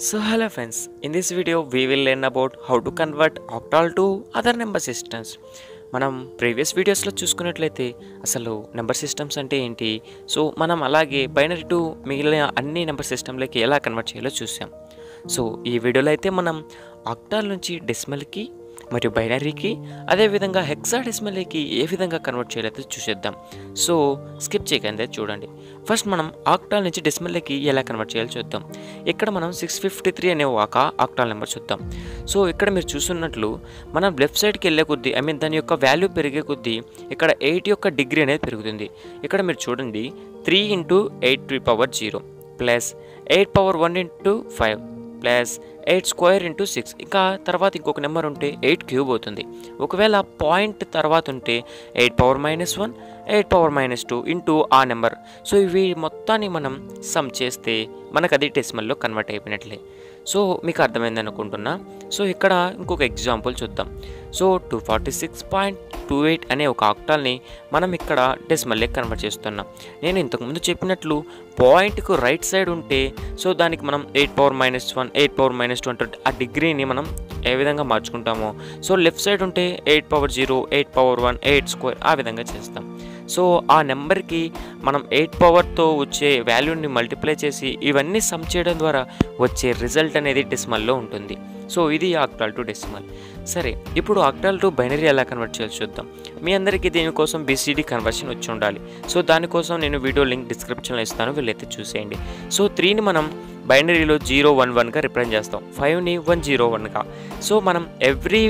So hello friends, in this video we will learn about how to convert octal to other number systems. మనం previous వీడియోస్లో చూసుకున్నట్లయితే అసలు number systems అంటే ఏంటి, so మనం అలాగే బైనరీ టు మిగిలిన అన్ని నెంబర్ సిస్టంలకి ఎలా కన్వర్ట్ చేయాలో చూసాం. సో ఈ వీడియోలో అయితే మనం ఆక్టాల్ నుంచి డెసిమల్కి మరియు బైనరీకి అదేవిధంగా హెక్సాడెసిమల్కి ఏ విధంగా కన్వర్ట్ చేయాలో చూసేద్దాం. సో స్కిప్ చేయకండి చూడండి. ఫస్ట్ మనం ఆక్టాల్ నుంచి డెసిమల్కి ఎలా కన్వర్ట్ చేయాలో చూద్దాం. ఇక్కడ మనం 653 అనే ఒక ఆక్టాల్ నెంబర్ చూద్దాం. సో ఇక్కడ మీరు చూస్తున్నట్లు మనం లెఫ్ట్ సైడ్కి వెళ్ళే కొద్దీ దాని యొక్క వాల్యూ పెరిగే కొద్దీ ఇక్కడ 8 యొక్క డిగ్రీ అనేది పెరుగుతుంది. ఇక్కడ మీరు చూడండి 3 × 8⁻0 ప్లస్ 8⁻1 × 5 ప్లస్ 8² × 6 ఇంకా తర్వాత ఇంకొక నెంబర్ ఉంటే 8³ అవుతుంది. ఒకవేళ పాయింట్ తర్వాత ఉంటే 8⁻−1 8⁻−2 ఇంటూ ఆ నెంబర్. సో ఇవి మొత్తాన్ని మనం సమ్ చేస్తే మనకు అది డెసిమల్లో కన్వర్ట్ అయిపోయినట్లే. సో మీకు అర్థమైంది అనుకుంటున్నా. సో ఇక్కడ ఇంకొక ఎగ్జాంపుల్ చూద్దాం. సో 246.28 అనే ఒక ఆక్టాల్ని మనం ఇక్కడ డెసిమల్లోకి కన్వర్ట్ చేస్తున్నాం. నేను ఇంతకుముందు చెప్పినట్లు పాయింట్కు రైట్ సైడ్ ఉంటే సో దానికి మనం 8⁻−1 8⁻−2 అంటే ఆ డిగ్రీని మనం ఏ విధంగా మార్చుకుంటామో, సో లెఫ్ట్ సైడ్ ఉంటే 8⁻0 8⁻1 8² ఆ విధంగా చేస్తాం. సో ఆ నెంబర్కి మనం 8 పవర్తో వచ్చే వాల్యూని మల్టిప్లై చేసి ఇవన్నీ సమ్ చేయడం ద్వారా వచ్చే రిజల్ట్ అనేది డెసిమల్లో ఉంటుంది. సో ఇది ఆక్టాల్ టు డెసిమల్. సరే, ఇప్పుడు ఆక్టాల్ టు బైనరీ ఎలా కన్వర్ట్ చేయాలో చూద్దాం. మీ అందరికీ దీనికోసం BCD కన్వర్షన్ వచ్చి ఉండాలి. సో దానికోసం నేను వీడియో లింక్ డిస్క్రిప్షన్లో ఇస్తాను, వీళ్ళైతే చూసేయండి. సో 3ని మనం బైనరీలో 011గా రిప్రజెంట్ చేస్తాం, 5ని 101గా. సో మనం ఎవ్రీ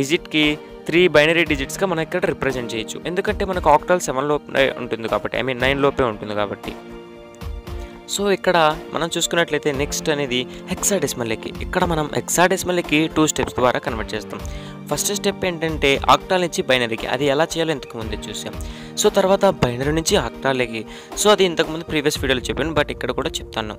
డిజిట్కి 3 బైనరీ డిజిట్స్గా మనం ఇక్కడ రిప్రజెంట్ చేయొచ్చు, ఎందుకంటే మనకు ఆక్టాల్ 7 లోపే ఉంటుంది కాబట్టి 9 లోపే ఉంటుంది కాబట్టి. సో ఇక్కడ మనం చూసుకున్నట్లయితే నెక్స్ట్ అనేది హెక్సాడెసిమల్కి. ఇక్కడ మనం హెక్సాడెసిమల్కి 2 స్టెప్స్ ద్వారా కన్వర్ట్ చేస్తాం. ఫస్ట్ స్టెప్ ఏంటంటే ఆక్టాల్ నుంచి బైనరీకి, అది ఎలా చేయాలో ఇంతకుముందే చూసాం. సో తర్వాత బైనరీ నుంచి ఆక్టాల్కి, సో అది ఇంతకుముందు ప్రీవియస్ వీడియోలో చెప్పాను, బట్ ఇక్కడ కూడా చెప్తాను.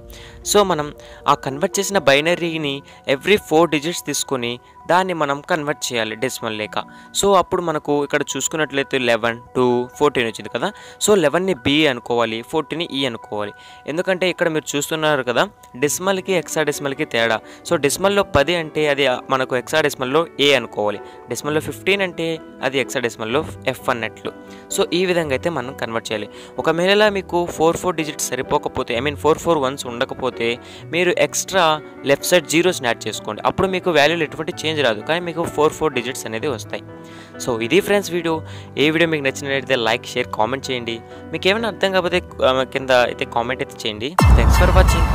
సో మనం ఆ కన్వర్ట్ చేసిన బైనరీని ఎవ్రీ 4 డిజిట్స్ తీసుకొని దాన్ని మనం కన్వర్ట్ చేయాలి డెసిమల్ లేక. సో అప్పుడు మనకు ఇక్కడ చూసుకున్నట్లయితే 11 2 14 వచ్చింది కదా. సో 11ని B అనుకోవాలి, 14ని E అనుకోవాలి. ఎందుకంటే ఇక్కడ మీరు చూస్తున్నారు కదా డెసిమల్కి హెక్సాడెసిమల్కి తేడా. సో డెసిమల్లో 10 అంటే అది మనకు హెక్సాడెసిమల్లో A అనుకోవాలి, డెసిమల్లో 15 అంటే అది హెక్సాడెసిమల్లో F అన్నట్లు. సో ఈ విధంగా అయితే మనం కన్వర్ట్ చేయాలి. ఒకవేళ మీకు 4 డిజిట్స్ సరిపోకపోతే 4 1s ఉండకపోతే మీరు extra left side zeros add చేసుకోండి, అప్పుడు మీకు వాల్యూలు ఎటువంటి చేంజ్ రాదు, కానీ మీకు 4 డిజిట్స్ అనేది వస్తాయి. సో ఇది ఫ్రెండ్స్ వీడియో. ఏ వీడియో మీకు నచ్చినట్లయితే లైక్ షేర్ కామెంట్ చేయండి. మీకు ఏమైనా అర్థం కాకపోతే కింద అయితే కామెంట్ అయితే చేయండి. Thanks for watching.